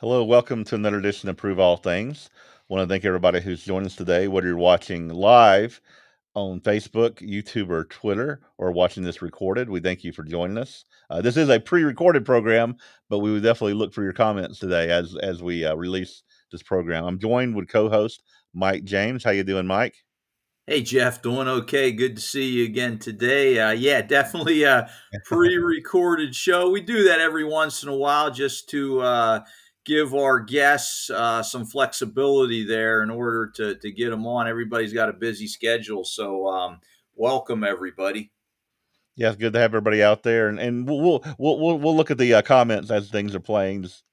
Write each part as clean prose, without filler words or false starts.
Hello, welcome to another edition of Prove All Things. I want to thank everybody who's joined us today, whether you're watching live on Facebook, YouTube, or Twitter, or watching this recorded. We thank you for joining us. This is a pre-recorded program, but we would definitely look for your comments today as we release this program. I'm joined with co-host Mike James. How you doing, Mike? Hey Jeff, doing okay. Good to see you again today. Yeah, definitely a pre-recorded show. We do that every once in a while just to give our guests some flexibility there in order to get them on. Everybody's got a busy schedule, so welcome everybody. Yeah, it's good to have everybody out there, and we'll look at the comments as things are playing, just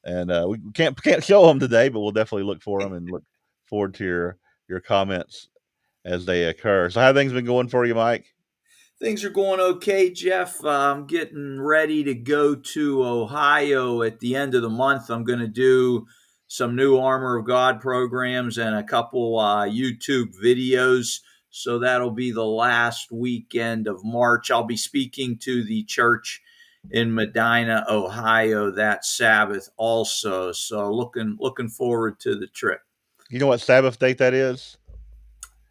and we can't show them today, but we'll definitely look for them and look forward to your comments as they occur. So, how have things been going for you, Mike? Things are going okay, Jeff. I'm getting ready to go to Ohio at the end of the month. I'm going to do some new Armor of God programs and a couple YouTube videos. So that'll be the last weekend of March. I'll be speaking to the church in Medina, Ohio that Sabbath also. So looking forward to the trip. You know what Sabbath date that is?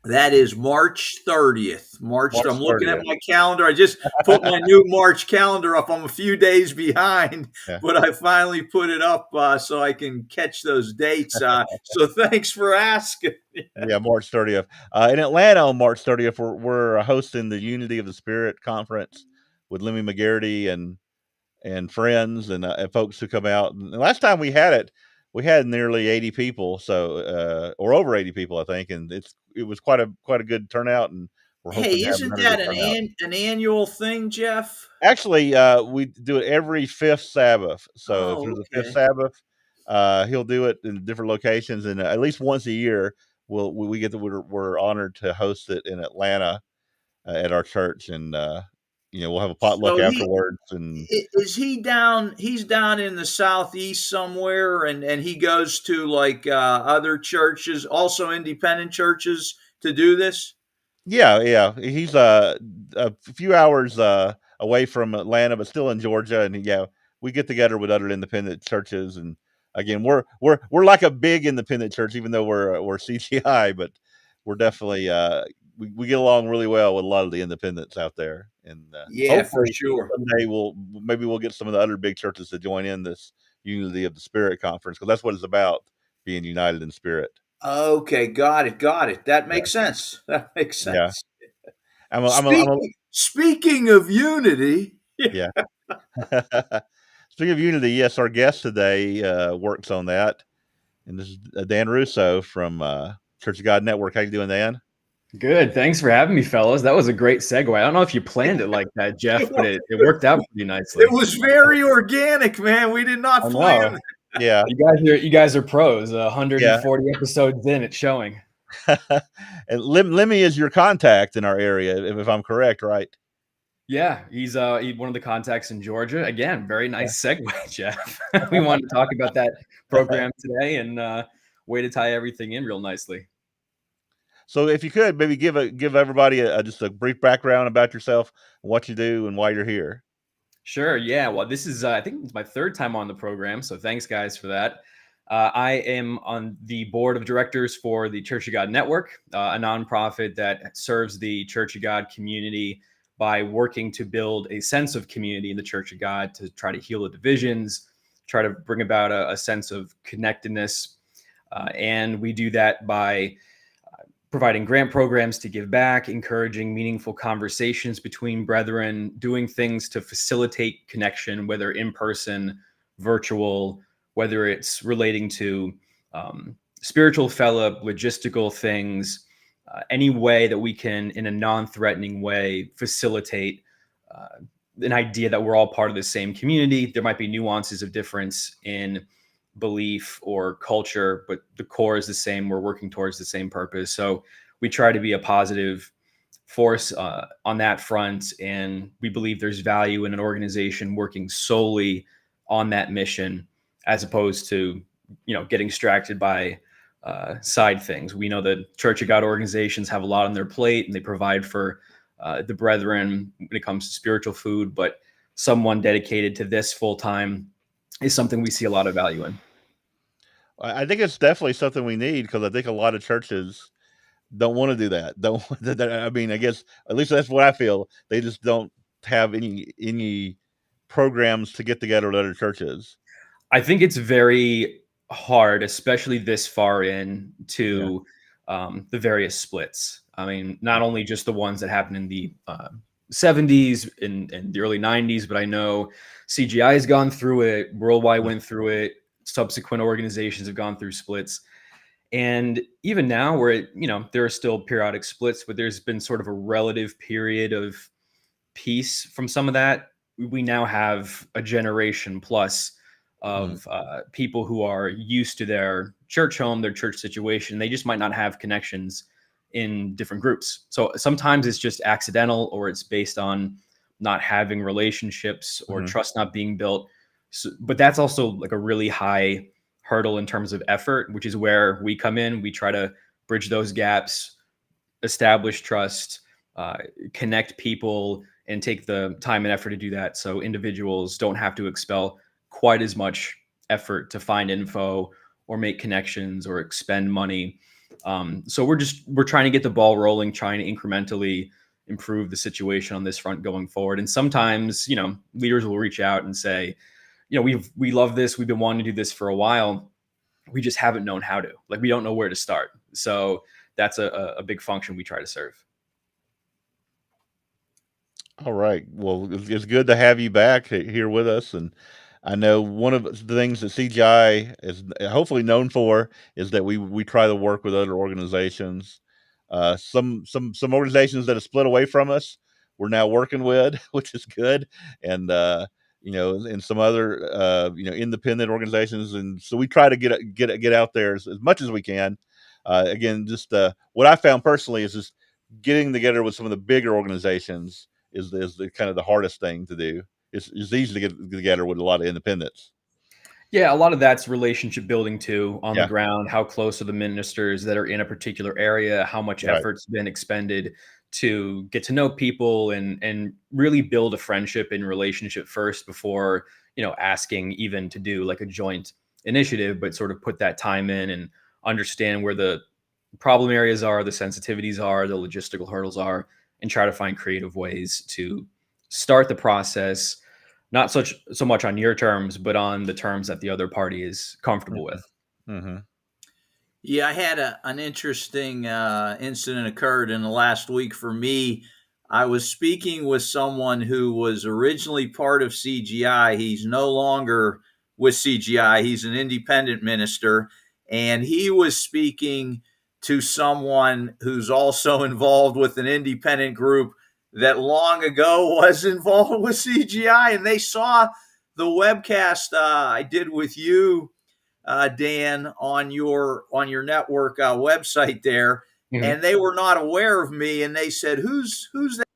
That is March 30th. I'm March looking at 30th. my calendar. I just put my new March calendar up. I'm a few days behind, Yeah, but I finally put it up so I can catch those dates. So thanks for asking. yeah, March 30th. In Atlanta on March 30th, we're hosting the Unity of the Spirit conference with Lemmy McGarity and friends and folks who come out. And the last time we had it, we had nearly 80 people, so or over 80 people, I think, and it was quite a good turnout, and we're hoping Hey, to have isn't another good that an turnout. an annual thing, Jeff? Actually, we do it every fifth Sabbath. So if Oh, there's a fifth okay. Sabbath, he'll do it in different locations, and at least once a year, we get we're honored to host it in Atlanta at our church, and we'll have a potluck So afterwards, and is he down? He's down in the southeast somewhere, and he goes to like other churches, also independent churches, to do this. yeah, he's a few hours away from Atlanta, but still in Georgia, and yeah, we get together with other independent churches, and again, we're like a big independent church, even though we're CGI, but we're definitely we get along really well with a lot of the independents out there, and Yeah, for hopefully sure. someday we'll get some of the other big churches to join in this Unity of the Spirit conference, because that's what it's about, being united in spirit. Okay, got it, got it. That Yeah, makes sense. That makes yeah. sense. I'm a Speaking of unity, yeah. Speaking of unity, yes, our guest today works on that, and this is Dan Russo from Church of God Network. How you doing, Dan? Good. Thanks for having me, fellas. That was a great segue. I don't know if you planned it like that, Jeff, but it worked out pretty nicely. it was very organic, man. We did I not know. plan. Yeah, You guys are pros. yeah. 140 episodes in, it's showing. And Lemmy is your contact in our area, if I'm correct, right? Yeah, he's one of the contacts in Georgia. Again, very nice segue, Jeff. We wanted to talk about that program today and way to tie everything in real nicely. So, if you could maybe give everybody just a brief background about yourself, what you do, and why you're here. Sure. Yeah. Well, this is, I think it's my third time on the program. So thanks, guys, for that. I am on the board of directors for the Church of God Network, a nonprofit that serves the Church of God community by working to build a sense of community in the Church of God to try to heal the divisions, try to bring about a sense of connectedness. And we do that by providing grant programs to give back, encouraging meaningful conversations between brethren, doing things to facilitate connection, whether in person, virtual, whether it's relating to spiritual fellowship, logistical things, any way that we can, in a non-threatening way, facilitate an idea that we're all part of the same community. There might be nuances of difference in belief or culture, but the core is the same. We're working towards the same purpose. So we try to be a positive force on that front. And we believe there's value in an organization working solely on that mission, as opposed to, getting distracted by side things. We know that Church of God organizations have a lot on their plate and they provide for the brethren when it comes to spiritual food, but someone dedicated to this full time is something we see a lot of value in. I think it's definitely something we need because I think a lot of churches don't want to do that. Don't. I mean, I guess at least that's what I feel. They just don't have any programs to get together with other churches. I think it's very hard, especially this far in Yeah. to the various splits. I mean, not only just the ones that happened in the 70s and the early 90s, but I know CGI has gone through it, Worldwide went through it, subsequent organizations have gone through splits. And even now, where there are still periodic splits, but there's been sort of a relative period of peace from some of that. We now have a generation plus of people who are used to their church home, their church situation. They just might not have connections in different groups. So sometimes it's just accidental, or it's based on not having relationships or trust not being built. So, but that's also like a really high hurdle in terms of effort, which is where we come in. We try to bridge those gaps, establish trust, connect people, and take the time and effort to do that, so individuals don't have to expel quite as much effort to find info or make connections or expend money. So we're trying to get the ball rolling, trying to incrementally improve the situation on this front going forward. And sometimes, leaders will reach out and say, we love this, we've been wanting to do this for a while, we just haven't known how to. Like, we don't know where to start. So that's a big function we try to serve. All right. Well, it's good to have you back here with us. And I know one of the things that CGI is hopefully known for is that we try to work with other organizations. Some organizations that have split away from us, we're now working with, which is good. And and some other independent organizations, and so we try to get out there as much as we can. Again, just what I found personally is just getting together with some of the bigger organizations is the kind of the hardest thing to do. It's easy to get together with a lot of independents. Yeah, a lot of that's relationship building too on the Yeah, ground. How close are the ministers that are in a particular area? How much right. effort's been expended to get to know people and really build a friendship and relationship first before, asking even to do like a joint initiative, but sort of put that time in and understand where the problem areas are, the sensitivities are, the logistical hurdles are, and try to find creative ways to start the process, not so much on your terms, but on the terms that the other party is comfortable with. Mm-hmm. Yeah, I had an interesting incident occurred in the last week for me. I was speaking with someone who was originally part of CGI. He's no longer with CGI. He's an independent minister. And he was speaking to someone who's also involved with an independent group that long ago was involved with CGI. And they saw the webcast I did with you, Dan, on your network website there, Mhm. and they were not aware of me, and they said, "Who's that?"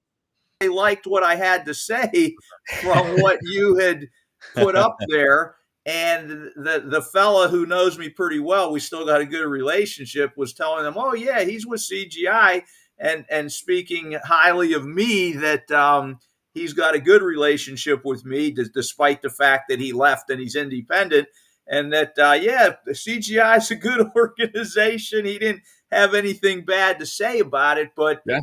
They liked what I had to say from what you had put up there, and the fella who knows me pretty well, we still got a good relationship, was telling them, "Oh yeah, he's with CGI," and speaking highly of me, that he's got a good relationship with me, despite the fact that he left and he's independent. And that, yeah, CGI is a good organization. He didn't have anything bad to say about it, but Yeah.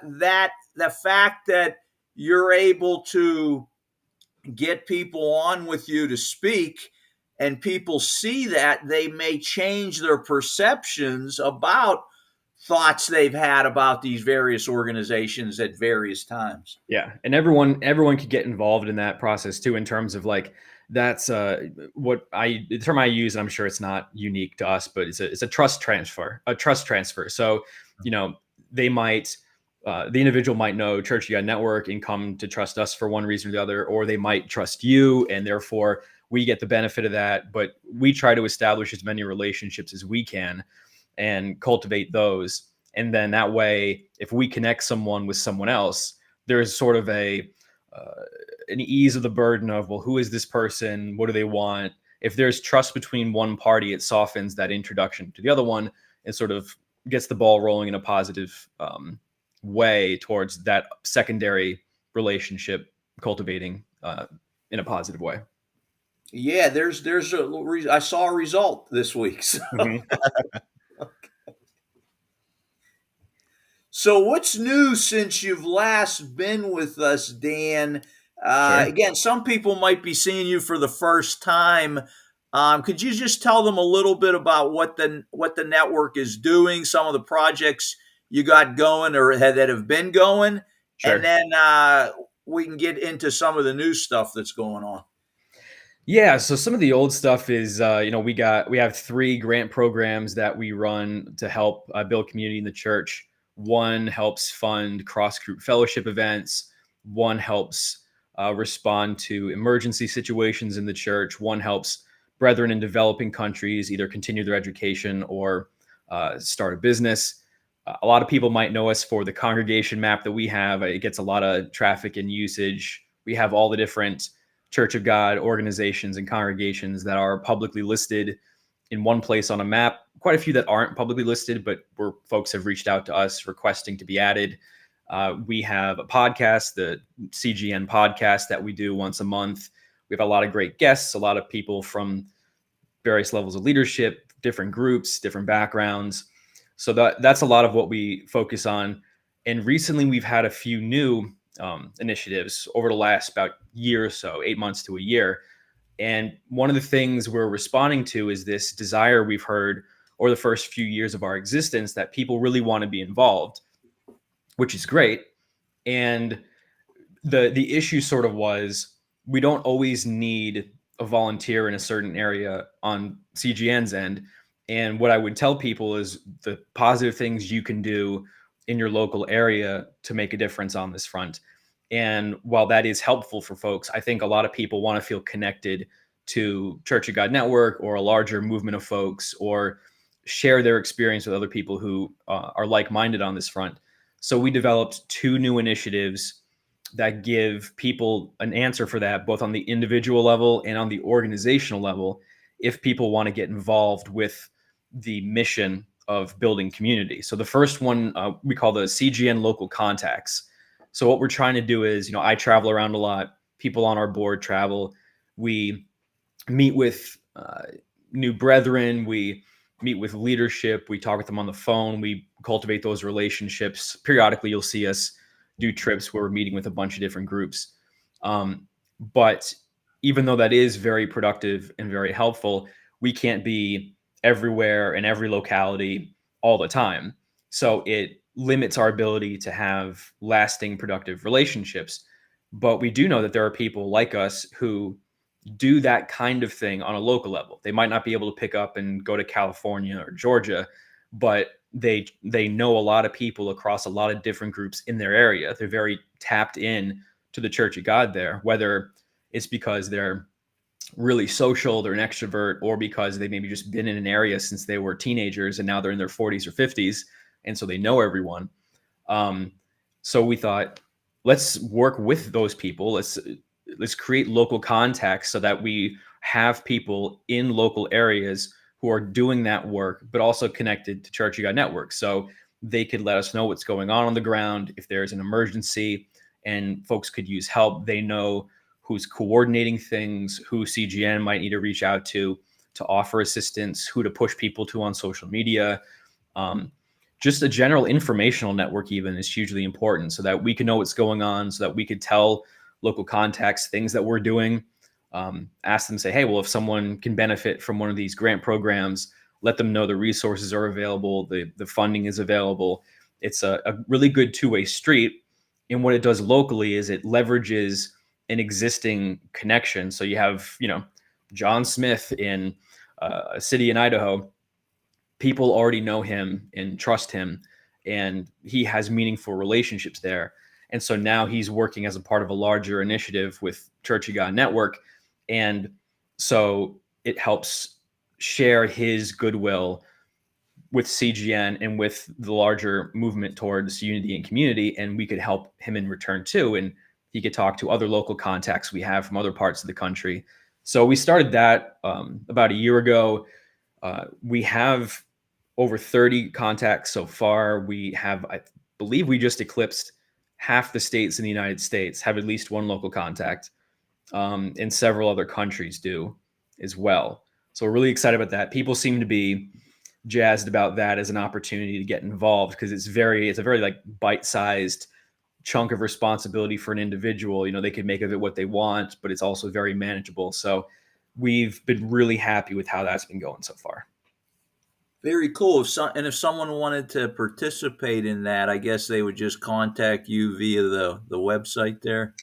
that the fact that you're able to get people on with you to speak, and people see that, they may change their perceptions about thoughts they've had about these various organizations at various times. Yeah, and everyone could get involved in that process too, in terms of like, that's the term I use, and I'm sure it's not unique to us, but it's a trust transfer, So, they might the individual might know Church Guide Network and come to trust us for one reason or the other, or they might trust you, and therefore we get the benefit of that. But we try to establish as many relationships as we can and cultivate those. And then that way, if we connect someone with someone else, there's sort of uh, an ease of the burden of, well, who is this person? What do they want? If there's trust between one party, it softens that introduction to the other one and sort of gets the ball rolling in a positive way towards that secondary relationship cultivating in a positive way. Yeah, I saw a result this week. So, Mhm. so what's new since you've last been with us, Dan? Sure. Again, some people might be seeing you for the first time. Could you just tell them a little bit about what the network is doing, some of the projects you got going or that have been going, and Sure. then we can get into some of the new stuff that's going on. Yeah, so some of the old stuff is, we have 3 grant programs that we run to help build community in the church. One helps fund cross group fellowship events. One helps respond to emergency situations in the church. One helps brethren in developing countries either continue their education or start a business. A lot of people might know us for the congregation map that we have. It gets a lot of traffic and usage. We have all the different Church of God organizations and congregations that are publicly listed in one place on a map. Quite a few that aren't publicly listed, but where folks have reached out to us requesting to be added. We have a podcast, the CGN podcast that we do once a month. We have a lot of great guests, a lot of people from various levels of leadership, different groups, different backgrounds. So that's a lot of what we focus on. And recently, we've had a few new initiatives over the last about year or so, 8 months to a year. And one of the things we're responding to is this desire we've heard over the first few years of our existence that people really want to be involved, which is great. And the issue sort of was we don't always need a volunteer in a certain area on CGN's end. And what I would tell people is the positive things you can do in your local area to make a difference on this front. And while that is helpful for folks, I think a lot of people want to feel connected to Church of God Network or a larger movement of folks or share their experience with other people who are like minded on this front. So we developed 2 new initiatives that give people an answer for that, both on the individual level and on the organizational level, if people want to get involved with the mission of building community. So the first one we call the CGN Local Contacts. So what we're trying to do is, I travel around a lot. People on our board travel. We meet with new brethren. We meet with leadership. We talk with them on the phone. We cultivate those relationships. Periodically, you'll see us do trips where we're meeting with a bunch of different groups. But even though that is very productive and very helpful, we can't be everywhere in every locality all the time. So it limits our ability to have lasting, productive relationships. But we do know that there are people like us who do that kind of thing on a local level. They might not be able to pick up and go to California or Georgia, but they know a lot of people across a lot of different groups in their area. They're very tapped in to the Church of God there, whether it's because they're really social, they're an extrovert, or because they've maybe just been in an area since they were teenagers and now they're in their 40s or 50s, and so they know everyone. So we thought, let's work with those people. Let's create local contacts so that we have people in local areas who are doing that work, but also connected to Church of God Network. So they could let us know what's going on the ground. If there's an emergency and folks could use help, they know who's coordinating things, who CGN might need to reach out to offer assistance, who to push people to on social media. Just a general informational network even is hugely important so that we can know what's going on, so that we could tell local contacts things that we're doing. Ask them, say, hey, well, if someone can benefit from one of these grant programs, let them know the resources are available, the funding is available. It's a really good two-way street. And what it does locally is it leverages an existing connection. So you have, John Smith in a city in Idaho. People already know him and trust him, and he has meaningful relationships there. And so now he's working as a part of a larger initiative with Church of God Network. And so it helps share his goodwill with CGN and with the larger movement towards unity and community. And we could help him in return too. And he could talk to other local contacts we have from other parts of the country. So we started that about a year ago. We have over 30 contacts so far. We have, I believe we just eclipsed half the states in the United States have at least one local contact. and several other countries do as well. So we're really excited about that. People seem to be jazzed about that as an opportunity to get involved because it's a very like bite-sized chunk of responsibility for an individual. You know, they could make of it what they want, but it's also very manageable. So we've been really happy with how that's been going so far. Very cool. If someone wanted to participate in that, I guess they would just contact you via the website there.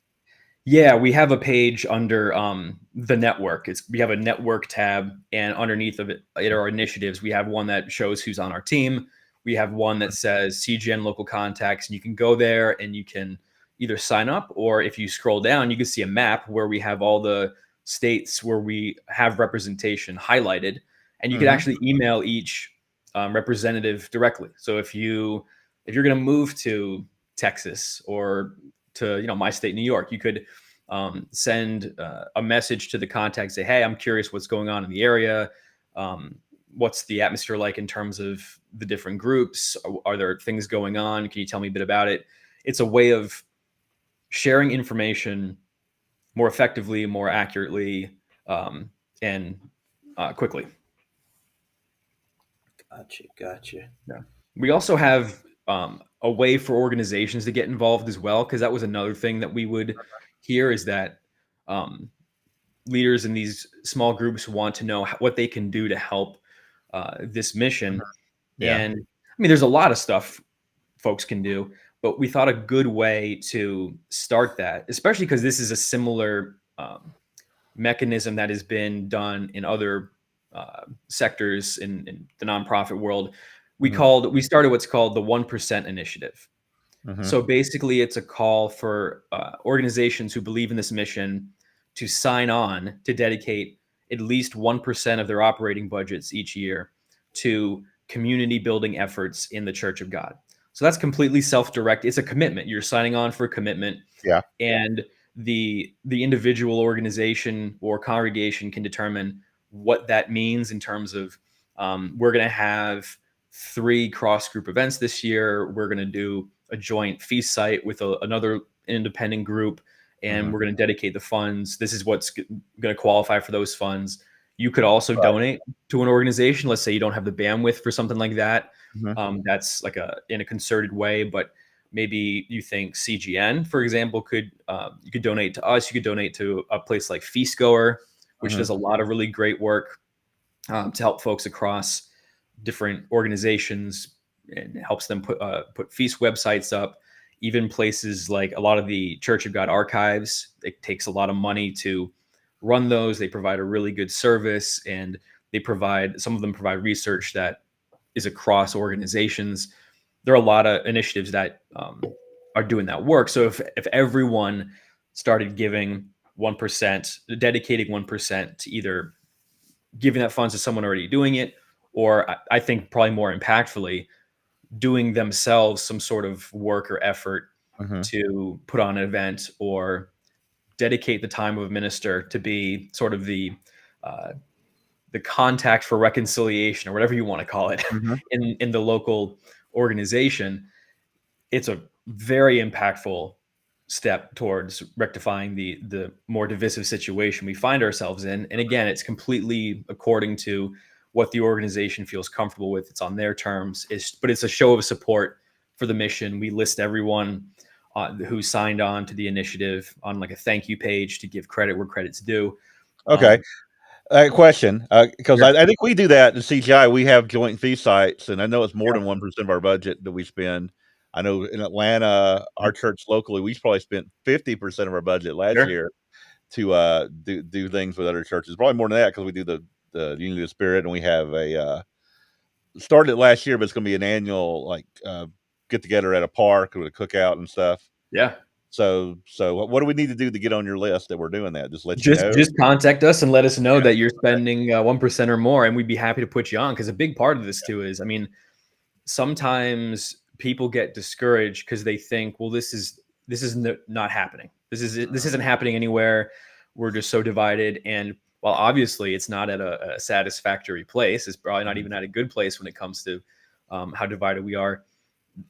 Yeah, we have a page under the network. We have a network tab, and underneath of it are initiatives. We have one that shows who's on our team. We have one that says CGN local contacts, and you can go there and you can either sign up, or if you scroll down, you can see a map where we have all the states where we have representation highlighted, and you can actually email each representative directly. So if you're going to move to Texas or to my state, New York, you could send a message to the contact, say, hey, I'm curious what's going on in the area. What's the atmosphere like in terms of the different groups? Are there things going on? Can you tell me a bit about it? It's a way of sharing information more effectively, more accurately, and quickly. Gotcha. Yeah. We also have a way for organizations to get involved as well, because that was another thing that we would hear is that leaders in these small groups want to know what they can do to help this mission. Yeah. And I mean, there's a lot of stuff folks can do, but we thought a good way to start that, especially because this is a similar mechanism that has been done in other sectors in the nonprofit world. We started what's called the 1% initiative. So basically, it's a call for organizations who believe in this mission to sign on to dedicate at least 1% of their operating budgets each year to community building efforts in the Church of God. So that's completely self-directed. It's a commitment. You're signing on for a commitment. Yeah. And the individual organization or congregation can determine what that means in terms of we're going to have 3 cross-group events this year. We're going to do a joint feast site with another independent group, and we're going to dedicate the funds. This is what's going to qualify for those funds. You could also donate to an organization. Let's say you don't have the bandwidth for something like that. That's like in a concerted way, but maybe you think CGN, for example, you could donate to us. You could donate to a place like Feastgoer, which does a lot of really great work to help folks across different organizations and helps them put feast websites up. Even places like a lot of the Church of God archives, it takes a lot of money to run those. They provide a really good service, and some of them provide research that is across organizations. There are a lot of initiatives that are doing that work. So if everyone started giving 1%, dedicating 1% to either giving that funds to someone already doing it, or I think probably more impactfully, doing themselves some sort of work or effort to put on an event or dedicate the time of a minister to be sort of the contact for reconciliation, or whatever you want to call it, in the local organization. It's a very impactful step towards rectifying the more divisive situation we find ourselves in. And again, it's completely according to what the organization feels comfortable with. It's on their terms. But it's a show of support for the mission. We list everyone who signed on to the initiative on like a thank you page to give credit where credit's due. Okay. Question, because I think we do that in CGI. We have joint fee sites, and I know it's more than 1% of our budget that we spend. I know in Atlanta, our church locally, we probably spent 50% of our budget last year to do things with other churches. Probably more than that because we do the Unity of the Spirit, and we have started last year, but it's going to be an annual get together at a park with a cookout and stuff. Yeah. So what do we need to do to get on your list that we're doing that? Just let you know. Just contact us and let us know that you're spending 1% or more, and we'd be happy to put you on. Because a big part of this too is, I mean, sometimes people get discouraged because they think, well, this is not happening. This isn't happening anywhere. We're just so divided. And while obviously it's not at a satisfactory place, it's probably not even at a good place when it comes to how divided we are.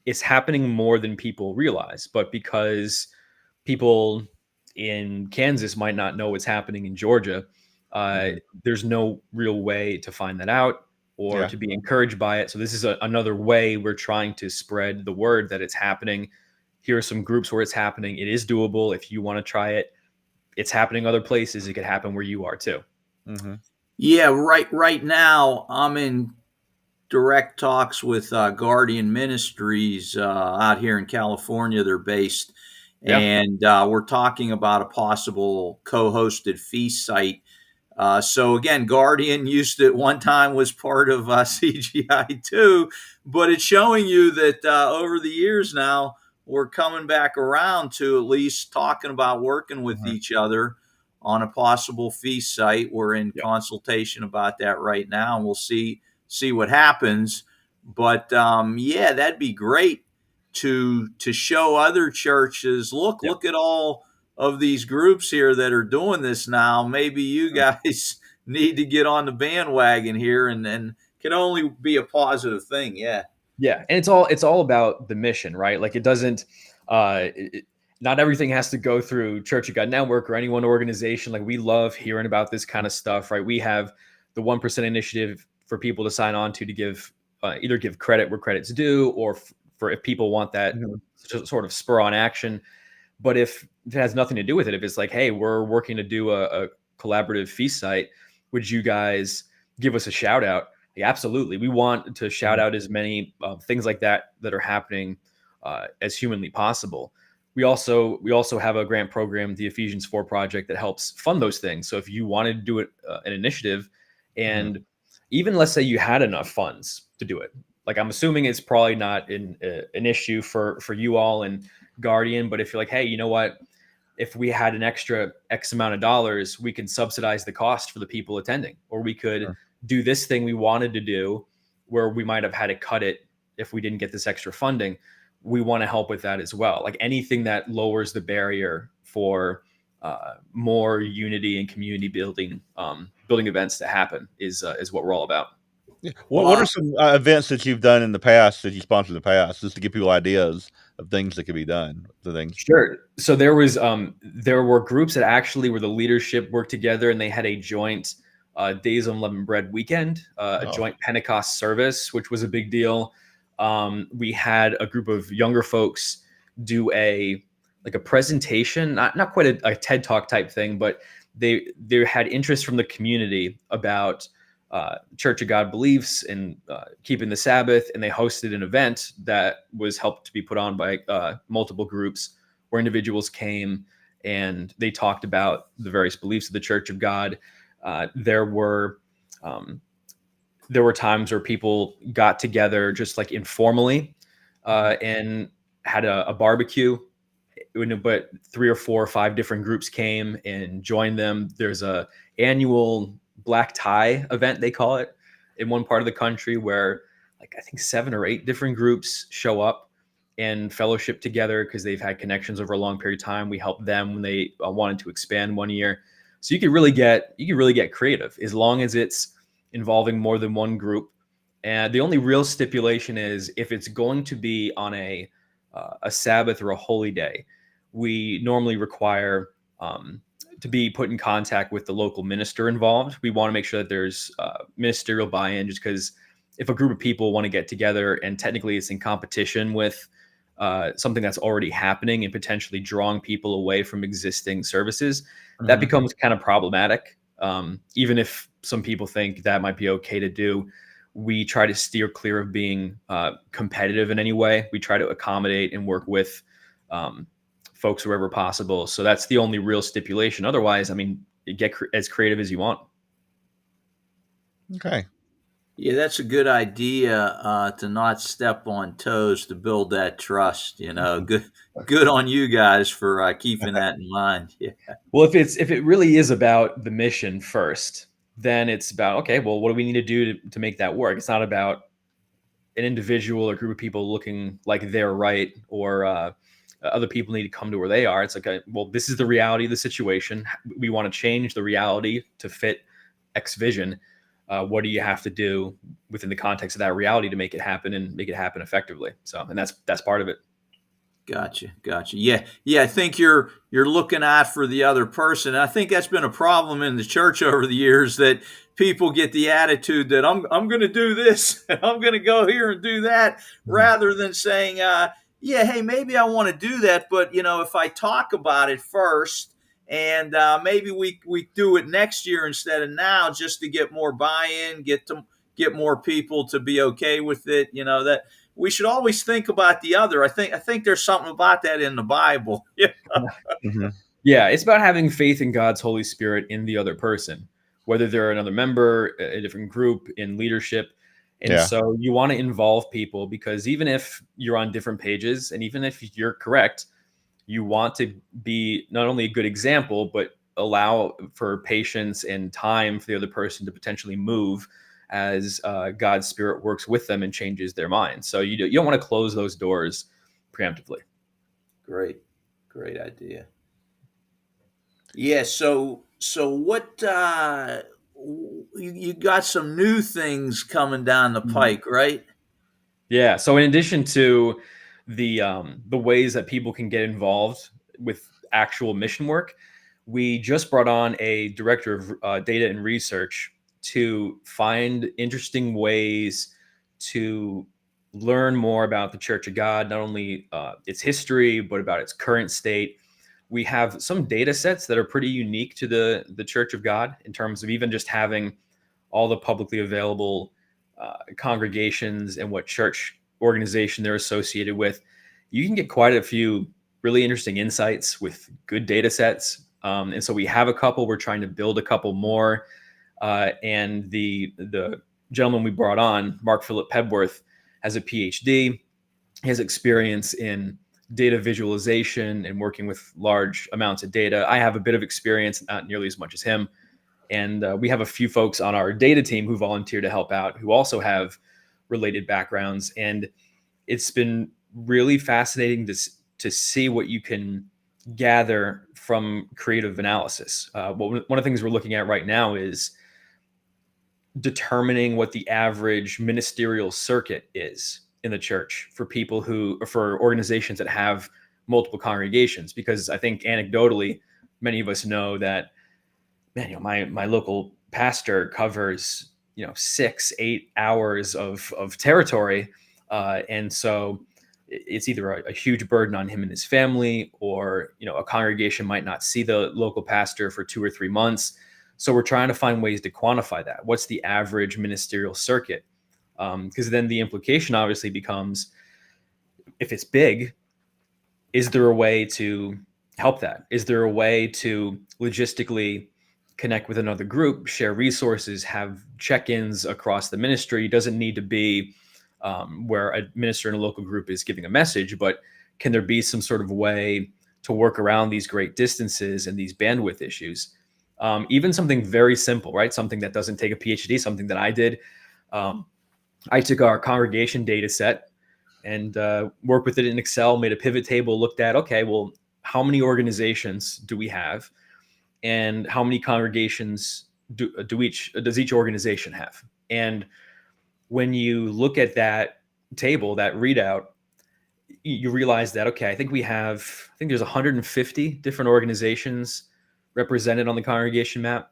It's happening more than people realize, but because people in Kansas might not know what's happening in Georgia. There's no real way to find that out or Yeah. to be encouraged by it. So this is another way we're trying to spread the word that it's happening. Here are some groups where it's happening. It is doable. If you want to try it, it's happening other places. It could happen where you are too. Mm-hmm. Yeah, right now I'm in direct talks with Guardian Ministries out here in California. They're based, Yeah. and we're talking about a possible co-hosted feast site. So again, Guardian used to at one time was part of CGI too, but it's showing you that over the years now we're coming back around to at least talking about working with Mm-hmm. each other on a possible feast site. We're in Yeah. consultation about that right now, and we'll see what happens. But yeah, that'd be great to show other churches. Look at all of these groups here that are doing this now. Maybe you guys need to get on the bandwagon here, and can only be a positive thing. Yeah. Yeah, and it's all about the mission, right? Like it doesn't not everything has to go through Church of God Network or any one organization. Like we love hearing about this kind of stuff, right? We have the 1% initiative for people to sign on to give either give credit where credit's due, or for if people want that sort of spur on action. But if it has nothing to do with it, if it's like, hey, we're working to do a collaborative feast site, would you guys give us a shout out? Yeah, absolutely. We want to shout out as many things like that are happening as humanly possible. We also have a grant program, the Ephesians 4 project, that helps fund those things. So if you wanted to do it, an initiative, and even let's say you had enough funds to do it, like I'm assuming it's probably not an issue for you all and Guardian, but if you're like, hey, you know what? If we had an extra X amount of dollars, we can subsidize the cost for the people attending, or we could do this thing we wanted to do where we might have had to cut it if we didn't get this extra funding. We want to help with that as well. Like anything that lowers the barrier for more unity and community building events to happen is what we're all about. Yeah. What are some events that you've done in the past, that you sponsored in the past, just to give people ideas of things that could be done? The things. Sure. So there were groups that actually were the leadership worked together, and they had a joint Days of Unleavened Bread weekend, a joint Pentecost service, which was a big deal. We had a group of younger folks do a presentation, not quite a TED Talk type thing, but they had interest from the community about Church of God beliefs and keeping the Sabbath, and they hosted an event that was helped to be put on by multiple groups, where individuals came and they talked about the various beliefs of the Church of God. There were times where people got together just like informally and had a barbecue, but 3 or 4 or 5 different groups came and joined them. There's a annual black tie event, they call it, in one part of the country, where I think 7 or 8 different groups show up and fellowship together because they've had connections over a long period of time. We helped them when they wanted to expand one year. So you could really get creative as long as it's involving more than one group. And the only real stipulation is if it's going to be on a Sabbath or a holy day, we normally require to be put in contact with the local minister involved. We want to make sure that there's ministerial buy-in, just because if a group of people want to get together and technically it's in competition with something that's already happening and potentially drawing people away from existing services, that becomes kind of problematic. Even if some people think that might be okay to do, we try to steer clear of being competitive in any way. We try to accommodate and work with folks wherever possible. So that's the only real stipulation. Otherwise, I mean, you get as creative as you want. Okay. Yeah, that's a good idea to not step on toes, to build that trust. Good on you guys for keeping that in mind. Yeah. Well, if it really is about the mission first, then it's about, okay, well, what do we need to do to make that work? It's not about an individual or group of people looking like they're right, or other people need to come to where they are. It's like, well, this is the reality of the situation. We want to change the reality to fit X vision. What do you have to do within the context of that reality to make it happen, and make it happen effectively? So, and that's part of it. Gotcha. Yeah. I think you're looking out for the other person. I think that's been a problem in the church over the years, that people get the attitude that I'm going to do this and I'm going to go here and do that, Mhm. rather than saying, yeah, hey, maybe I want to do that, but if I talk about it first, and maybe we do it next year instead of now, just to get more buy-in, get more people to be okay with it. That we should always think about the other. I think there's something about that in the Bible. Yeah. Mhm. Yeah, it's about having faith in God's Holy Spirit in the other person, whether they're another member, a different group, in leadership. And Yeah. so you want to involve people, because even if you're on different pages and even if you're correct, you want to be not only a good example, but allow for patience and time for the other person to potentially move as God's Spirit works with them and changes their mind. So you don't want to close those doors preemptively. Great idea. Yeah. So what? You got some new things coming down the pike, right? Yeah. So in addition to the ways that people can get involved with actual mission work, we just brought on a director of data and research to find interesting ways to learn more about the Church of God, not only its history but about its current state. We have some data sets that are pretty unique to the Church of God, in terms of even just having all the publicly available congregations and what church organization they're associated with. You can get quite a few really interesting insights with good data sets. And so we have a couple. We're trying to build a couple more. And the gentleman we brought on, Mark Philip Pebworth, has a PhD. He has experience in data visualization and working with large amounts of data. I have a bit of experience, not nearly as much as him. And we have a few folks on our data team who volunteer to help out, who also have related backgrounds. And it's been really fascinating to see what you can gather from creative analysis. One of the things we're looking at right now is determining what the average ministerial circuit is in the church for organizations that have multiple congregations. Because I think anecdotally, many of us know that, man, my local pastor covers 6-8 hours of territory, and so it's either a huge burden on him and his family, or a congregation might not see the local pastor for 2 or 3 months. So we're trying to find ways to quantify that. What's the average ministerial circuit? Because then the implication obviously becomes, if it's big, is there a way to help that? Is there a way to logistically connect with another group, share resources, have check-ins across the ministry? It doesn't need to be where a minister in a local group is giving a message, but can there be some sort of way to work around these great distances and these bandwidth issues? Even something very simple, right? Something that doesn't take a PhD, something that I did. I took our congregation data set and worked with it in Excel, made a pivot table, looked at, okay, well, how many organizations do we have? And how many congregations does each organization have? And when you look at that table, that readout, you realize that, okay, I think there's 150 different organizations represented on the congregation map.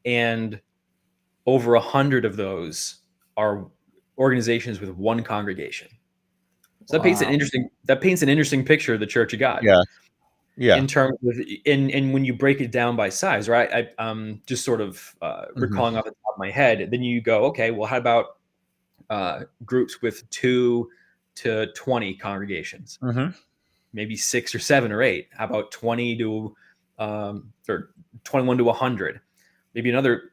And over 100 of those are organizations with one congregation. So Wow. that paints an interesting picture of the Church of God, Yeah. Yeah. in terms of, and when you break it down by size, right? Just sort of Mhm. recalling off the top of my head. Then you go, okay, well, how about groups with 2 to 20 congregations? Mhm. Maybe 6 or 7 or 8. How about 20 to or 21 to 100? Maybe another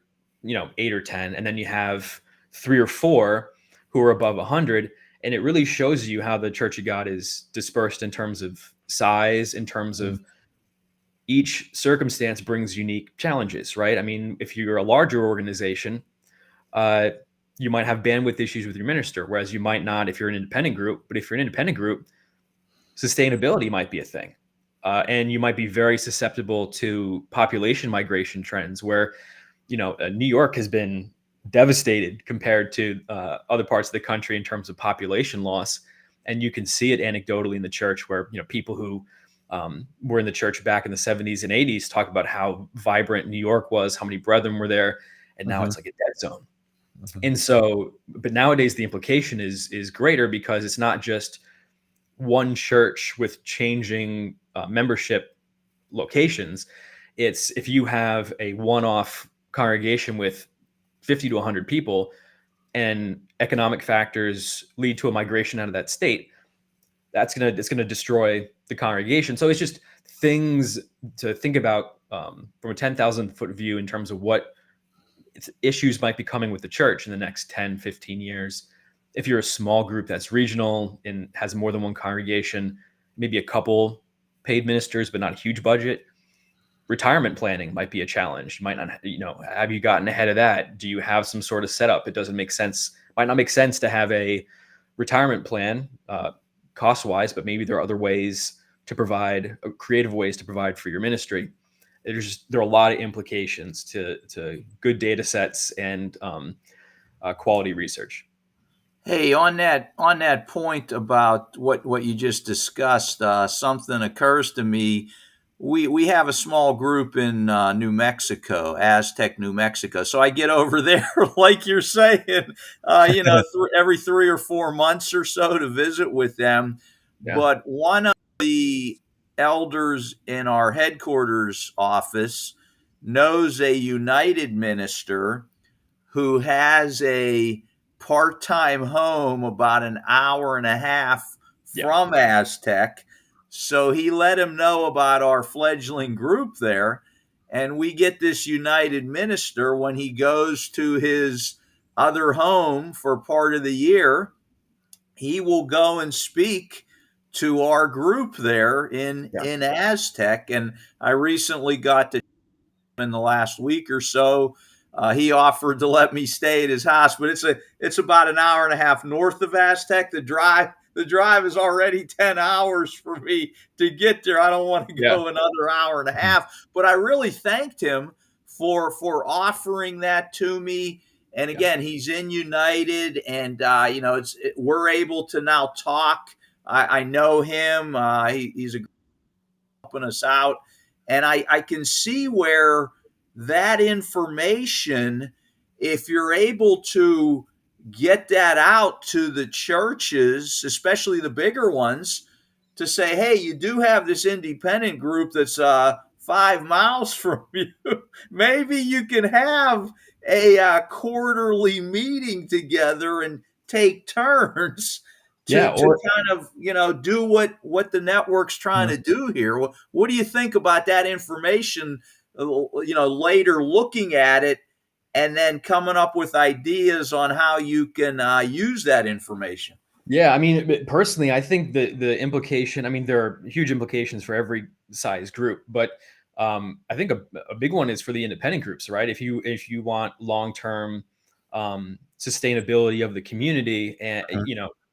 8 or 10, and then you have 3 or 4 who are above 100. And it really shows you how the Church of God is dispersed in terms of size, in terms Mhm. of each circumstance brings unique challenges, right? I mean, if you're a larger organization, uh, you might have bandwidth issues with your minister, whereas you might not if you're an independent group. But if you're an independent group, sustainability might be a thing. And you might be very susceptible to population migration trends, where New York has been devastated compared to other parts of the country in terms of population loss. And you can see it anecdotally in the church where, people who were in the church back in the 70s and 80s talk about how vibrant New York was, how many brethren were there, and now it's like a dead zone. And so, but nowadays the implication is greater, because it's not just one church with changing membership locations. It's if you have a one-off congregation with 50 to 100 people and economic factors lead to a migration out of that state, it's going to destroy the congregation. So it's just things to think about from a 10,000 foot view in terms of what issues might be coming with the church in the next 10, 15 years. If you're a small group that's regional and has more than one congregation, maybe a couple paid ministers, but not a huge budget, retirement planning might be a challenge. You might not, have you gotten ahead of that? Do you have some sort of setup? It doesn't make sense. Might not make sense to have a retirement plan cost-wise, but maybe there are other ways to provide, creative ways to provide for your ministry. There are a lot of implications to good data sets and quality research. Hey, on that point about what you just discussed, something occurs to me. We have a small group in New Mexico, Aztec, New Mexico. So I get over there, like you're saying, every 3 or 4 months or so to visit with them. Yeah. But one of the elders in our headquarters office knows a United minister who has a part-time home about an hour and a half from Aztec. So he let him know about our fledgling group there. And we get this United minister when he goes to his other home for part of the year. He will go and speak to our group there in Aztec. And I recently got to in the last week or so. He offered to let me stay at his house, but it's about an hour and a half north of Aztec. The drive is already 10 hours for me to get there. I don't want to go another hour and a half, but I really thanked him for offering that to me. And again, he's in United, and we're able to now talk. I know him. He's helping us out, and I can see where that information, if you're able to get that out to the churches, especially the bigger ones, to say, hey, you do have this independent group that's 5 miles from you. Maybe you can have a quarterly meeting together and take turns to kind of, do what the network's trying to do here. What do you think about that information, later looking at it and then coming up with ideas on how you can use that information? Yeah, I mean, personally, I think the implication, I mean, there are huge implications for every size group, but I think a big one is for the independent groups, right? If you want long-term sustainability of the community, and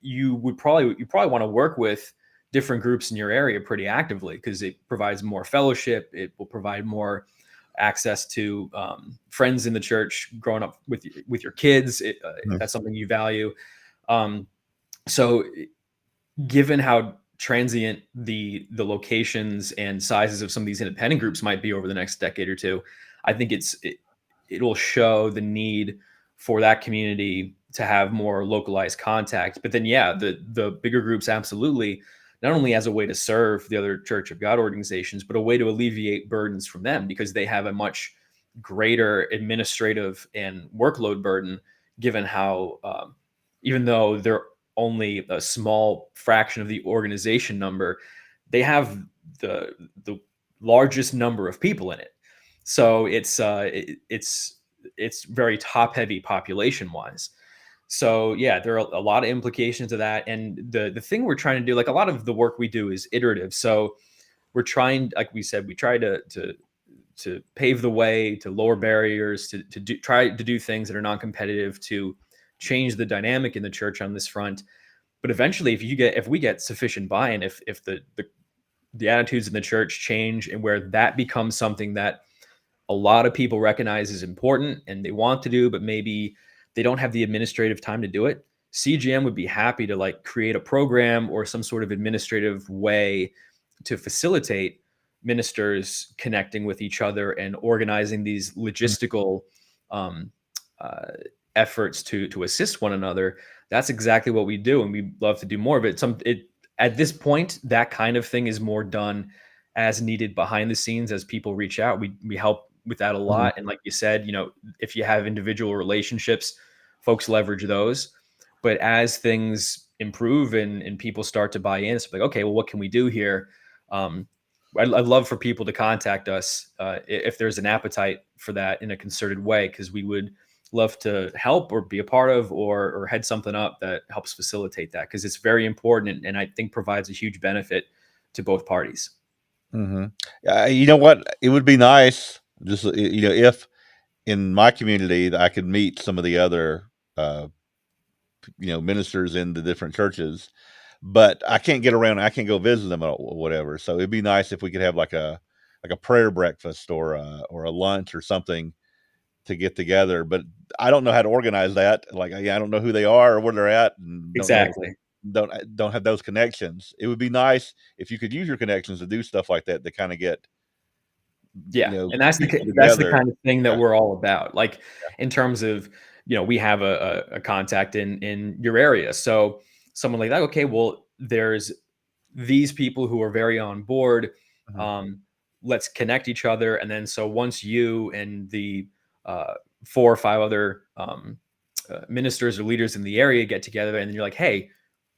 you probably want to work with different groups in your area pretty actively, because it provides more fellowship. It will provide more access to friends in the church growing up with your kids. That's something you value. So given how transient the locations and sizes of some of these independent groups might be over the next decade or two, I think it'll show the need for that community to have more localized contact. But then, the bigger groups, absolutely, not only as a way to serve the other Church of God organizations, but a way to alleviate burdens from them, because they have a much greater administrative and workload burden, given how, even though they're only a small fraction of the organization number, they have the largest number of people in it. So it's very top heavy population wise. So there are a lot of implications to that. And the thing we're trying to do, like a lot of the work we do is iterative. So we're trying, like we said, we try to pave the way, to lower barriers, to try to do things that are non-competitive, to change the dynamic in the church on this front. But eventually, if we get sufficient buy-in, if the attitudes in the church change, and where that becomes something that a lot of people recognize is important and they want to do, but maybe they don't have the administrative time to do it, CGM would be happy to like create a program or some sort of administrative way to facilitate ministers connecting with each other and organizing these logistical um, uh, efforts to assist one another. That's exactly what we do, and we love to do more of it. At this point, that kind of thing is more done as needed behind the scenes as people reach out. We help with that a Mhm. lot, and like you said, if you have individual relationships, folks leverage those. But as things improve and people start to buy in, it's like, okay, well, what can we do here? Um, I'd love for people to contact us if there's an appetite for that in a concerted way, because we would love to help or be a part of or head something up that helps facilitate that, because it's very important and I think provides a huge benefit to both parties. Mhm. You know what? It would be nice, just if in my community that I could meet some of the other uh, ministers in the different churches, but I can't get around. I can't go visit them or whatever. So it'd be nice if we could have like a prayer breakfast or a lunch or something to get together. But I don't know how to organize that. Like I don't know who they are or where they're at, and Exactly. don't have those connections. It would be nice if you could use your connections to do stuff like that to kind of get Yeah, and that's people that's the together. kind of thing that Yeah. we're all about. Like in terms of, we have a contact in your area, so someone like that. Okay, well, there's these people who are very on board. Mhm. Um, let's connect each other, and then so once you and the uh, 4 or 5 other ministers or leaders in the area get together, and then you're like, hey,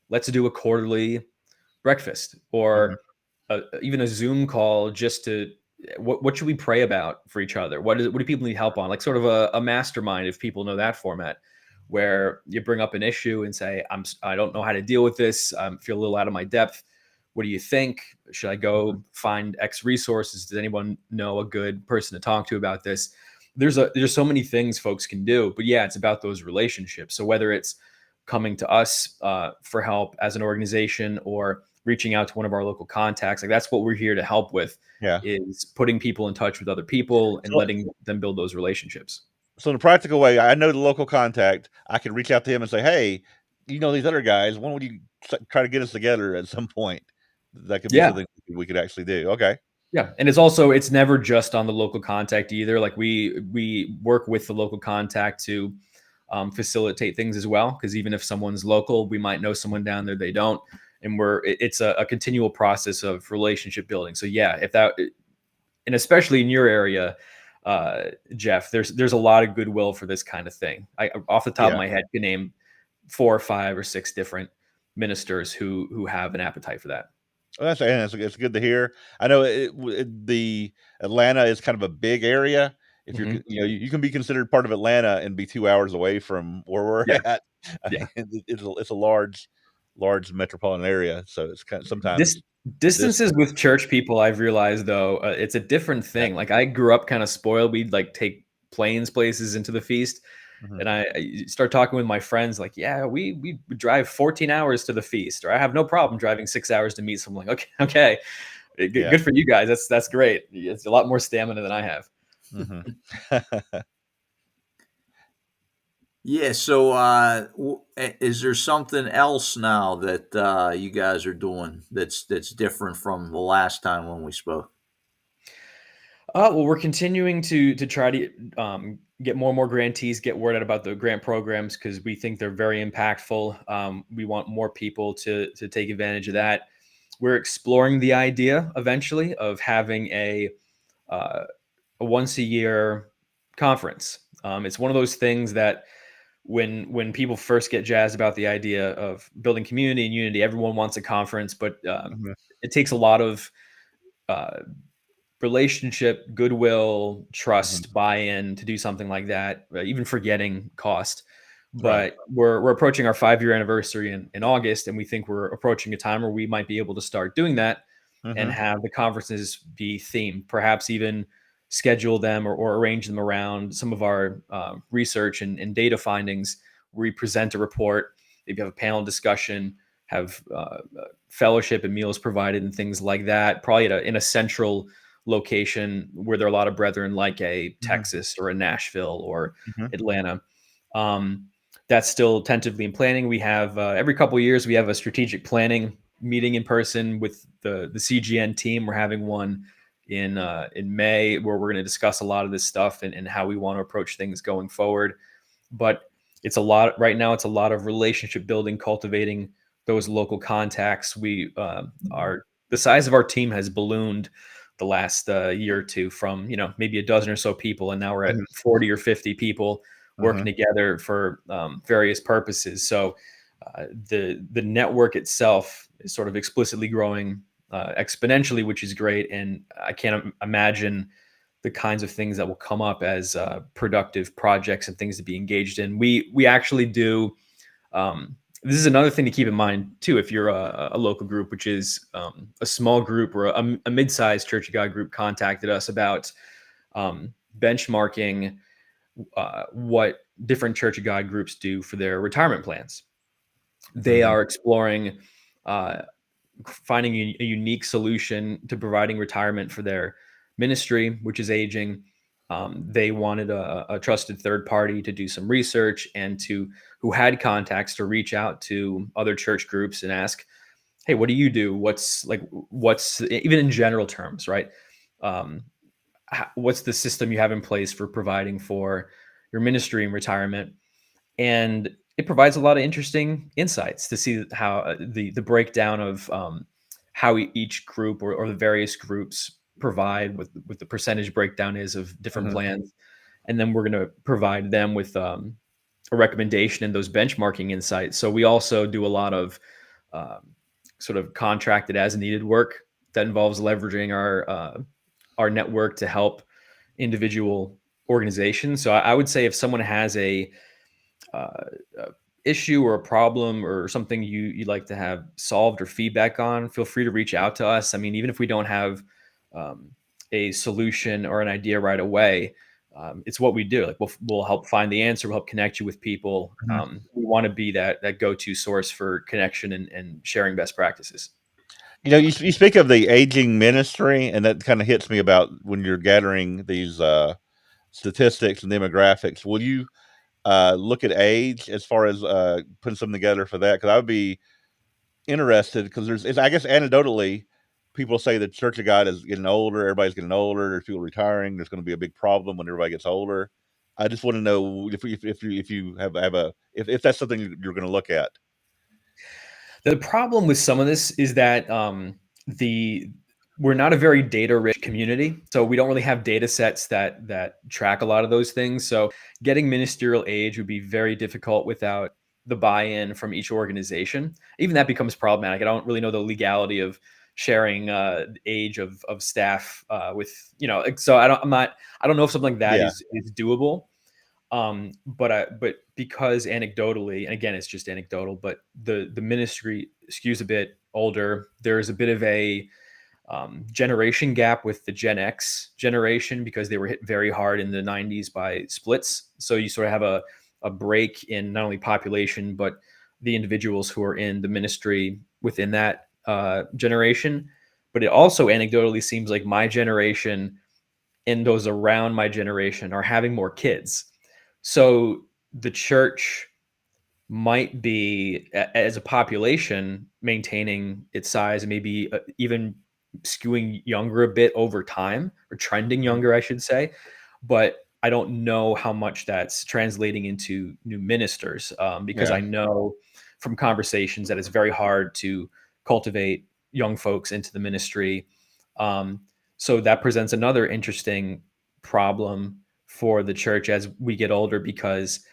let's do a quarterly breakfast Mhm. or even a Zoom call just to what should we pray about for each other? What do people need help on? Like sort of a mastermind, if people know that format, where you bring up an issue and say, I don't know how to deal with this. I feel a little out of my depth. What do you think? Should I Mhm. go find X resources? Does anyone know a good person to talk to about this? There's so many things folks can do, but yeah, it's about those relationships. So whether it's coming to us for help as an organization or reaching out to one of our local contacts, like that's what we're here to help with, Yeah. is putting people in touch with other people and So, letting them build those relationships. so in a practical way, I know the local contact. I could reach out to him and say, "Hey, these other guys. When would you try to get us together at some point?" That could be Yeah. something we could actually do. Okay. Yeah, and it's never just on the local contact either. Like we work with the local contact to facilitate things as well. Because even if someone's local, we might know someone down there they don't, and it's a continual process of relationship building. So yeah, if that, and especially in your area, Jeff, there's a lot of goodwill for this kind of thing. I off the top of Yeah. my head can name 4 or 5 or 6 different ministers who have an appetite for that. Well, it's good to hear. I know the Atlanta is kind of a big area. If you're, Hmm. you can be considered part of Atlanta and be 2 hours away from where we're Yeah, at. I yeah. mean, it's a large metropolitan area, so it's kind of This sometimes distances distance. with church people, I've realized though, it's a different Yeah. thing. Like I grew up kind of spoiled. We'd like take planes places into the feast, Mhm. and I start talking with my friends like, yeah, we drive 14 hours to the feast, or I have no problem driving 6 hours to meet someone. Like, okay, Yeah. good for you guys. That's great. It's a lot more stamina than I have. Mhm. Yeah. So, is there something else now that you guys are doing that's different from the last time when we spoke? Well, we're continuing to try to get more and more grantees, get word out about the grant programs because we think they're very impactful. We want more people to take advantage of that. We're exploring the idea eventually of having uh, a once a year conference. It's one of those things that when people first get jazzed about the idea of building community and unity, everyone wants a conference, but Mhm. it takes a lot of uh, relationship, goodwill, Mhm. trust, buy-in to do something like that, even forgetting cost. Right. But we're approaching our 5-year anniversary in August, and we think we're approaching a time where we might be able to start doing that and Mhm. have the conferences be themed, perhaps even schedule them or arrange them around some of our research and data findings. We present a report, maybe have a panel discussion, have fellowship and meals provided and things like that, probably in a central location where there are a lot of brethren, like a Mhm. Texas or a Nashville or Mhm. Atlanta. Um, that's still tentatively in planning. We have every couple of years we have a strategic planning meeting in person with the CGN team. We're having one in May where we're going to discuss a lot of this stuff and how we want to approach things going forward. But it's a lot right now. It's a lot of relationship building, cultivating those local contacts. We are the size of our team has ballooned the last year or two from maybe a dozen or so people, and now we're at Mhm. 40 or 50 people working Mhm. together for various purposes. So the network itself is sort of explicitly growing exponentially, which is great. And I can't imagine the kinds of things that will come up as productive projects and things to be engaged in. We actually do. This is another thing to keep in mind too, if you're a local group, which is a small group or a mid-sized Church of God group contacted us about benchmarking what different Church of God groups do for their retirement plans. They Mhm. are exploring uh, finding a unique solution to providing retirement for their ministry, which is aging. They wanted a trusted third party to do some research and who had contacts to reach out to other church groups and ask, "Hey, what do you do? What's even in general terms, right? Um, what's the system you have in place for providing for your ministry and retirement?" And it provides a lot of interesting insights to see how the breakdown of how each group or the various groups provide what the percentage breakdown is of different Mhm. plans, and then we're going to provide them with a recommendation and those benchmarking insights. So we also do a lot of um, sort of contracted as needed work that involves leveraging our network to help individual organizations. So I would say if someone has uh, uh, issue or a problem or something you'd like to have solved or feedback on, feel free to reach out to us. I mean, even if we don't have um, a solution or an idea right away, it's what we do. Like we'll help find the answer. We'll help connect you with people. Mhm. We want to be that go-to source for connection and sharing best practices. You speak of the aging ministry, and that kind of hits me about when you're gathering these statistics and demographics. Will you look at age as far as putting something together for that? Because I would be interested because I guess anecdotally, people say the Church of God is getting older. Everybody's getting older. There's people retiring. There's going to be a big problem when everybody gets older. I just want to know if you have a if that's something you're going to look at. The problem with some of this is that the we're not a very data rich community, so we don't really have data sets that track a lot of those things. So getting ministerial age would be very difficult without the buy-in from each organization. Even that becomes problematic. I don't really know the legality of sharing age of staff with so I don't know if something like that Yeah. is doable. But because anecdotally, and again, it's just anecdotal, but the ministry skews a bit older. There's a bit of a generation gap with the Gen X generation because they were hit very hard in the 90s by splits. So you sort of have a break in not only population, but the individuals who are in the ministry within that generation. But it also anecdotally seems like my generation and those around my generation are having more kids. So the church might be, as a population, maintaining its size and maybe even skewing younger a bit over time or trending Mhm. younger, I should say. But I don't know how much that's translating into new ministers because Yeah. I know from conversations that it's very hard to cultivate young folks into the ministry. Um, so that presents another interesting problem for the church as we get older because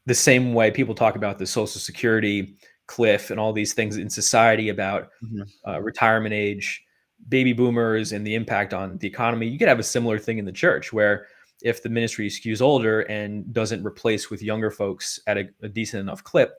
the same way people talk about the social security cliff and all these things in society about Mhm. retirement age, baby boomers, and the impact on the economy, you could have a similar thing in the church where if the ministry skews older and doesn't replace with younger folks at a decent enough clip,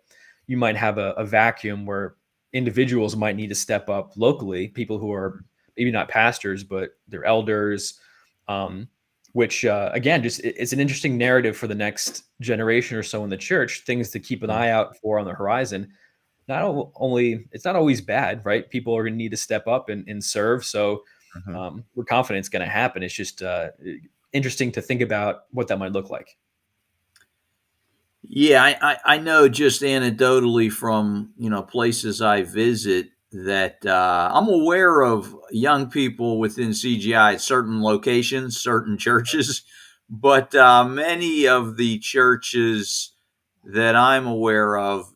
you might have a vacuum where individuals might need to step up locally, people who are maybe not pastors, but they're elders, um, which again, just it's an interesting narrative for the next generation or so in the church, things to keep an Mhm. eye out for on the horizon. Only it's not always bad, right? People are going to need to step up and serve. So Mhm. we're confident it's going to happen. It's just interesting to think about what that might look like. Yeah, I know just anecdotally from, places I visit that I'm aware of young people within CGI at certain locations, certain churches, but many of the churches that I'm aware of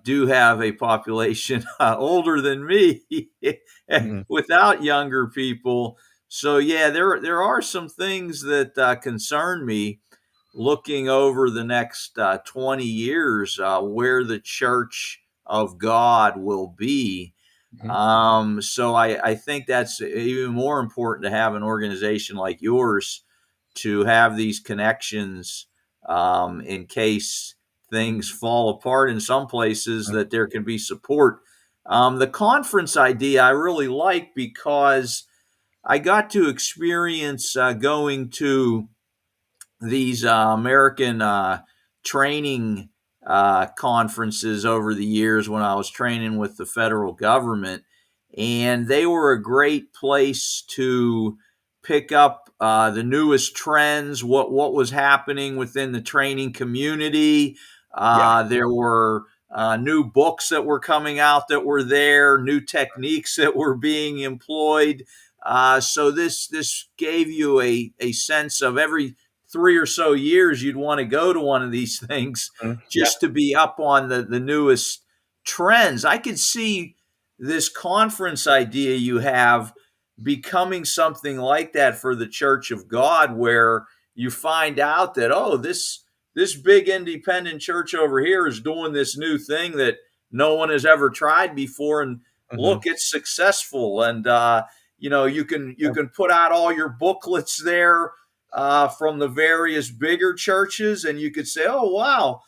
do have a population older than me Mhm, without younger people. So yeah, there are some things that concern me looking over the next 20 years, where the church of God will be. Mhm. So I think that's even more important to have an organization like yours to have these connections, in case things fall apart in some places, mhm, that there can be support. The conference idea I really like because I got to experience going to these American training conferences over the years when I was training with the federal government, and they were a great place to pick up the newest trends, what was happening within the training community. Yeah. There were new books that were coming out that were there, new techniques that were being employed. So this gave you a sense of every 3 or so years you'd want to go to one of these things mhm, Yeah. just to be up on the newest trends. I could see this conference idea you have becoming something like that for the Church of God, where you find out that, oh, this big independent church over here is doing this new thing that no one has ever tried before, and mhm, look, it's successful. And you can put out all your booklets there from the various bigger churches, and you could say, oh, wow,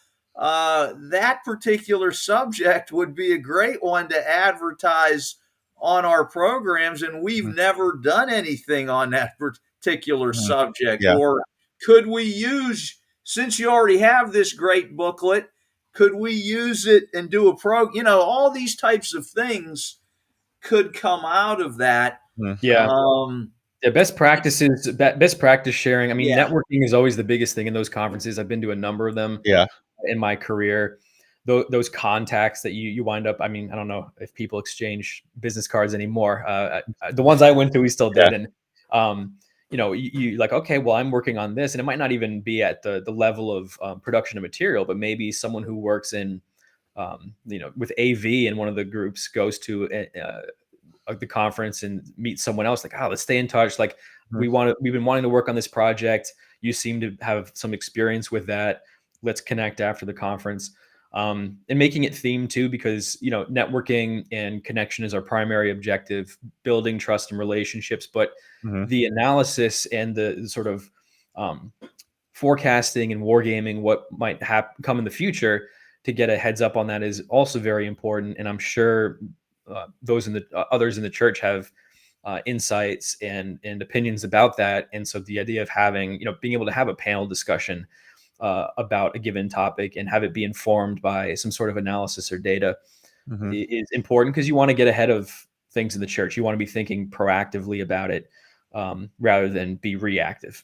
that particular subject would be a great one to advertise on our programs, and we've mhm, never done anything on that particular mhm. subject. Yeah. Or could we use, since you already have this great booklet, could we use it and do a all these types of things could come out of that. Mhm, Yeah. Um, Yeah, best practice sharing. I mean, yeah, networking is always the biggest thing in those conferences. I've been to a number of them yeah. in my career. Those contacts that you wind up. I mean, I don't know if people exchange business cards anymore. The ones I went to, we still Yeah. did, and you like, okay, well, I'm working on this, and it might not even be at the level of production of material, but maybe someone who works in with AV in one of the groups goes to the conference and meet someone else, like, oh, let's stay in touch, like Mhm, we've been wanting to work on this project, you seem to have some experience with that, let's connect after the conference. And making it themed too, because networking and connection is our primary objective, building trust and relationships, but mhm, the analysis and the sort of um, forecasting and wargaming what might come in the future to get a heads up on that is also very important. And I'm sure those in the others in the church have insights and opinions about that. And so the idea of having, being able to have a panel discussion about a given topic and have it be informed by some sort of analysis or data mhm, is important, because you want to get ahead of things in the church. You want to be thinking proactively about it, rather than be reactive.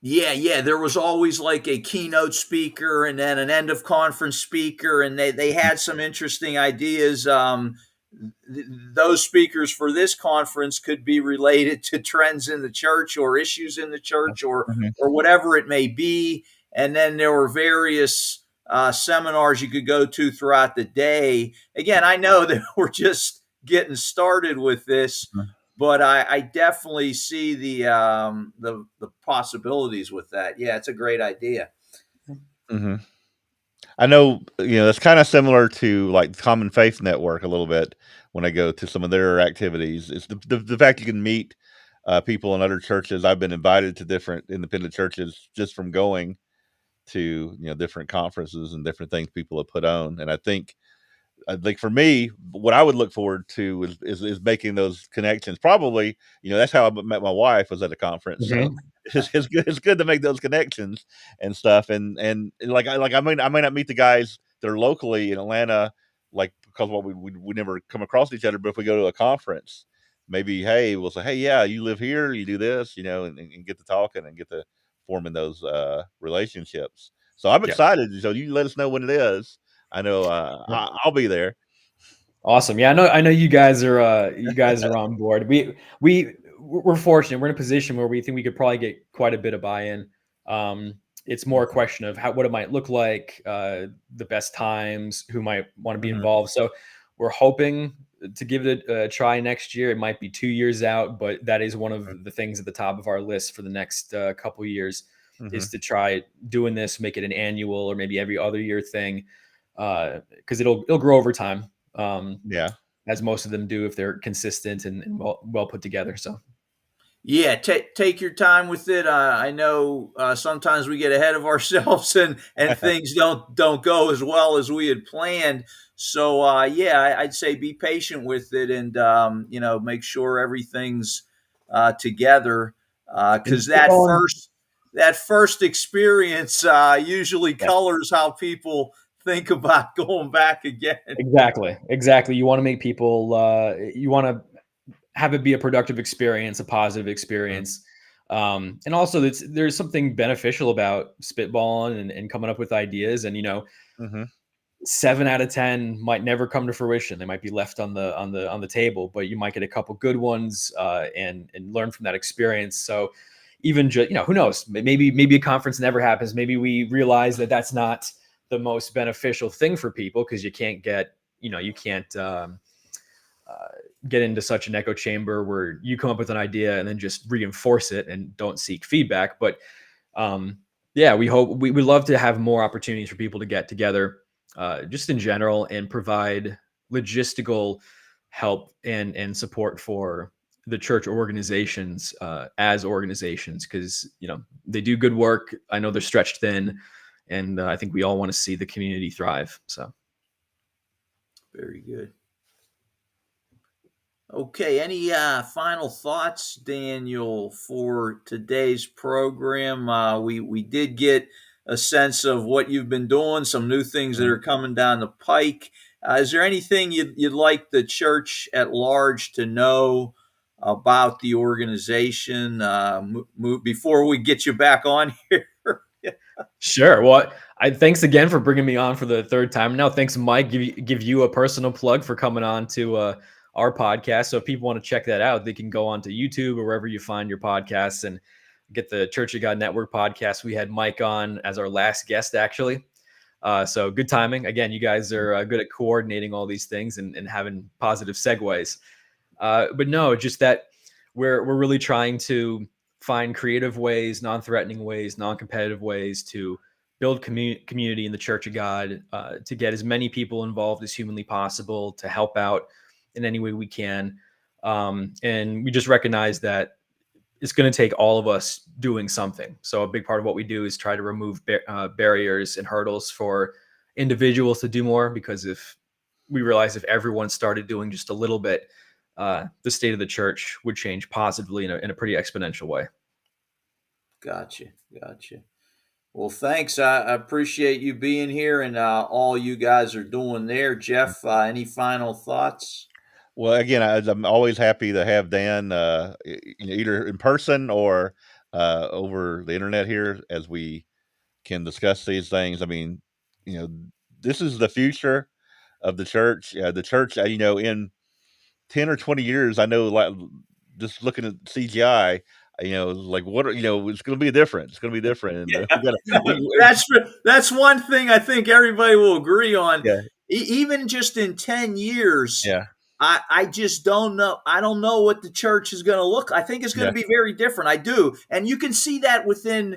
yeah, yeah. There was always like a keynote speaker and then an end of conference speaker, and they had some interesting ideas. Those speakers for this conference could be related to trends in the church or issues in the church, mhm, or whatever it may be. And then there were various seminars you could go to throughout the day. Again, I know that we're just getting started with this, mhm, but I definitely see the possibilities with that. Yeah, it's a great idea. mhm. I know, it's kinda similar to, like, Common Faith Network a little bit when I go to some of their activities. It's the fact you can meet, people in other churches. I've been invited to different independent churches just from going to, different conferences and different things people have put on, and I think for me, what I would look forward to is making those connections. Probably, that's how I met my wife, was at a conference. So Mhm. it's good to make those connections and stuff. And I may not meet the guys that are locally in Atlanta, like, because we never come across each other. But if we go to a conference, maybe, hey, we'll say, hey, yeah, you live here, you do this, and get to talking and get to forming those relationships. So I'm Yeah. excited. So you let us know when it is. I know Yeah. I'll be there. Awesome. Yeah, I know you guys are on board. We're fortunate. We're in a position where we think we could probably get quite a bit of buy-in. It's more a question of what it might look like, the best times, who might want to be Mm-hmm. involved. So we're hoping to give it a try next year. It might be 2 years out, but that is one of the things at the top of our list for the next couple years, Mm-hmm. is to try doing this, make it an annual or maybe every other year thing, because it'll grow over time, Yeah. as most of them do if they're consistent and well put together. So Yeah, take your time with it. I know sometimes we get ahead of ourselves and things don't go as well as we had planned. So yeah, I'd say be patient with it, and make sure everything's together, and because spitballing, that first experience usually yeah, colors how people think about going back again. exactly. You want to make people, you want to have it be a productive experience, a positive experience. And also there's something beneficial about spitballing and coming up with ideas. And, Mm-hmm. 7 out of 10 might never come to fruition. They might be left on the table, but you might get a couple good ones, and learn from that experience. So even just, who knows, maybe a conference never happens. Maybe we realize that that's not the most beneficial thing for people, because you can't, uh, get into such an echo chamber where you come up with an idea and then just reinforce it and don't seek feedback. But yeah, we would love to have more opportunities for people to get together, just in general, and provide logistical help and support for the church organizations, as organizations, because they do good work. I know they're stretched thin, and I think we all want to see the community thrive. So Very good. Okay, any final thoughts, Daniel, for today's program? We did get a sense of what you've been doing, some new things that are coming down the pike. Is there anything you'd like the church at large to know about the organization before we get you back on here? sure. Well, I thanks again for bringing me on for the third time now. Thanks, Mike. Give you a personal plug for coming on to our podcast. So if people want to check that out, they can go on to YouTube or wherever you find your podcasts and get the Church of God Network podcast. We had Mike on as our last guest, actually. So good timing. Again, you guys are good at coordinating all these things and having positive segues. But no, just that we're really trying to find creative ways, non-threatening ways, non-competitive ways to build community in the Church of God, to get as many people involved as humanly possible, to help out in any way we can. And we just recognize that it's going to take all of us doing something. So a big part of what we do is try to remove barriers and hurdles for individuals to do more, because if we realize if everyone started doing just a little bit, the state of the church would change positively in a pretty exponential way. Gotcha. Well, thanks. I appreciate you being here and all you guys are doing there. Jeff, any final thoughts? Well, again, I'm always happy to have Dan, either in person or over the internet here, as we can discuss these things. I mean, you know, this is the future of the church. The church, in 10 or 20 years, I know, like, just looking at CGI, like, what it's going to be different. It's going to be different, and we got to That's one thing I think everybody will agree on. yeah, Even just in 10 years, yeah, I just don't know. I don't know what the church is going to look. I think it's going yeah, to be very different. I do. And you can see that within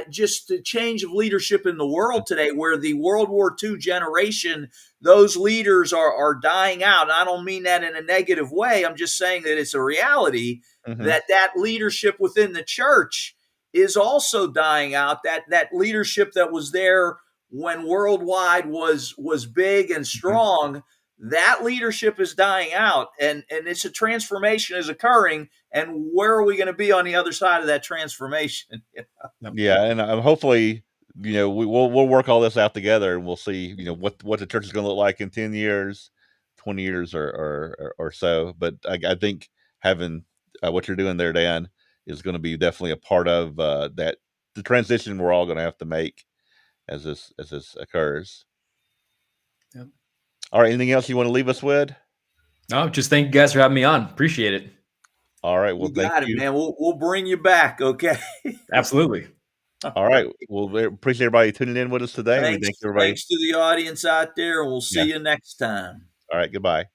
just the change of leadership in the world today, where the World War II generation, those leaders are dying out. And I don't mean that in a negative way. I'm just saying that it's a reality hmm that leadership within the church is also dying out. That leadership that was there when worldwide was big and hmm strong, that leadership is dying out, and it's a transformation is occurring. And where are we going to be on the other side of that transformation? Yep. yeah, and hopefully, we'll work all this out together, and we'll see, what the church is going to look like in 10 years, 20 years, or so. But I think having what you're doing there, Dan, is going to be definitely a part of that the transition we're all going to have to make. as this occurs. Yep. All right. Anything else you want to leave us with? No, just thank you guys for having me on. Appreciate it. All right. Well, You thank got it, you. man. We'll bring you back. Okay. Absolutely. All right. Well, we appreciate everybody tuning in with us today. And we Thanks, thank everybody. thanks to the audience out there, and we'll see you next time. All right. Goodbye.